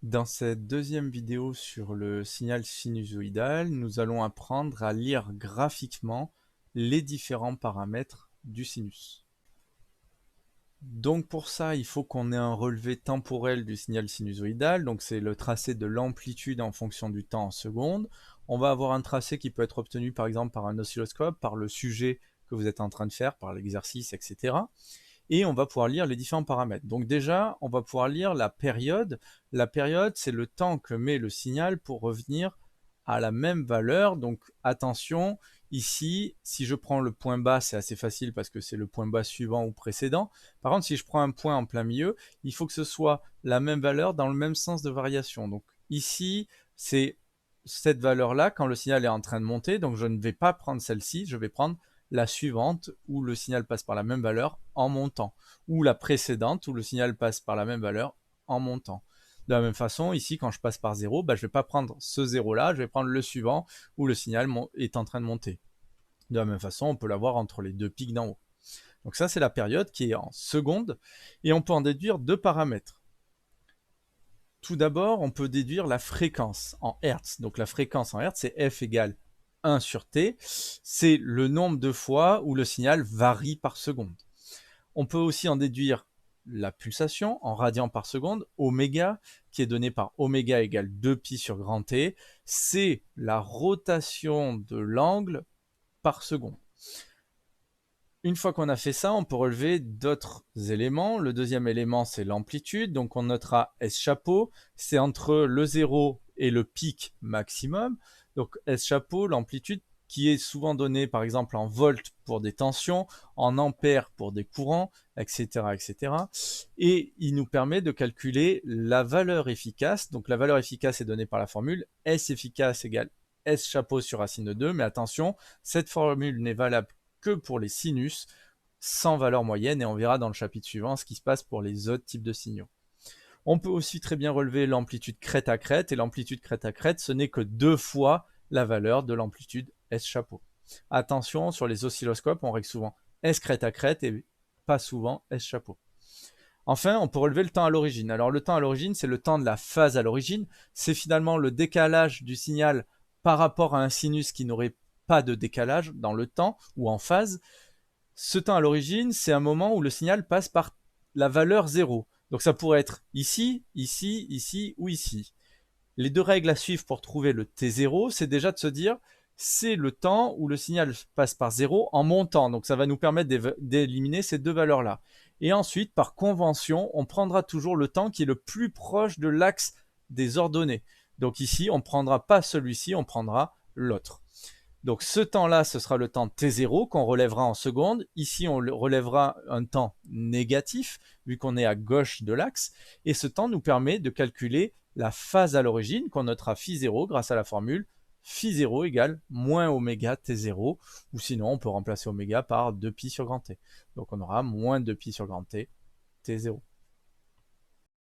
Dans cette deuxième vidéo sur le signal sinusoïdal, nous allons apprendre à lire graphiquement les différents paramètres du sinus. Donc pour ça, il faut qu'on ait un relevé temporel du signal sinusoïdal, donc c'est le tracé de l'amplitude en fonction du temps en secondes. On va avoir un tracé qui peut être obtenu par exemple par un oscilloscope, par le sujet que vous êtes en train de faire, par l'exercice, etc. Et on va pouvoir lire les différents paramètres. Donc déjà, on va pouvoir lire la période. La période, c'est le temps que met le signal pour revenir à la même valeur. Donc attention, ici, si je prends le point bas, c'est assez facile parce que c'est le point bas suivant ou précédent. Par contre, si je prends un point en plein milieu, il faut que ce soit la même valeur dans le même sens de variation. Donc ici, c'est cette valeur-là quand le signal est en train de monter. Donc je ne vais pas prendre celle-ci, je vais prendre la suivante où le signal passe par la même valeur en montant, ou la précédente où le signal passe par la même valeur en montant. De la même façon, ici, quand je passe par 0, je ne vais pas prendre ce 0-là, je vais prendre le suivant où le signal est en train de monter. De la même façon, on peut l'avoir entre les deux pics d'en haut. Donc ça, c'est la période qui est en secondes, et on peut en déduire deux paramètres. Tout d'abord, on peut déduire la fréquence en Hertz. Donc la fréquence en Hertz, c'est F égale 1 sur T. C'est le nombre de fois où le signal varie par seconde. On peut aussi en déduire la pulsation en radians par seconde, oméga, qui est donné par oméga égale 2pi sur grand T. C'est la rotation de l'angle par seconde. Une fois qu'on a fait ça, on peut relever d'autres éléments. Le deuxième élément, c'est l'amplitude. Donc on notera S chapeau, c'est entre le 0 et le pic maximum. Donc S chapeau, l'amplitude qui est souvent donnée par exemple en volts pour des tensions, en ampères pour des courants, etc., etc. Et il nous permet de calculer la valeur efficace. Donc la valeur efficace est donnée par la formule S efficace égale S chapeau sur racine de 2. Mais attention, cette formule n'est valable que pour les sinus sans valeur moyenne, et on verra dans le chapitre suivant ce qui se passe pour les autres types de signaux. On peut aussi très bien relever l'amplitude crête à crête, et l'amplitude crête à crête, ce n'est que 2 fois la valeur de l'amplitude S chapeau. Attention, sur les oscilloscopes, on règle souvent S crête à crête et pas souvent S chapeau. Enfin, on peut relever le temps à l'origine. Alors le temps à l'origine, c'est le temps de la phase à l'origine. C'est finalement le décalage du signal par rapport à un sinus qui n'aurait pas de décalage dans le temps ou en phase. Ce temps à l'origine, c'est un moment où le signal passe par la valeur 0. Donc ça pourrait être ici, ici, ici ou ici. Les deux règles à suivre pour trouver le T0, c'est déjà de se dire c'est le temps où le signal passe par 0 en montant. Donc ça va nous permettre d'éliminer ces deux valeurs-là. Et ensuite, par convention, on prendra toujours le temps qui est le plus proche de l'axe des ordonnées. Donc ici, on ne prendra pas celui-ci, on prendra l'autre. Donc ce temps-là, ce sera le temps T0 qu'on relèvera en secondes. Ici, on relèvera un temps négatif, vu qu'on est à gauche de l'axe. Et ce temps nous permet de calculer la phase à l'origine, qu'on notera phi0 grâce à la formule phi0 égale moins oméga T0, ou sinon on peut remplacer oméga par 2pi sur grand T. Donc on aura moins 2pi sur grand T, T0.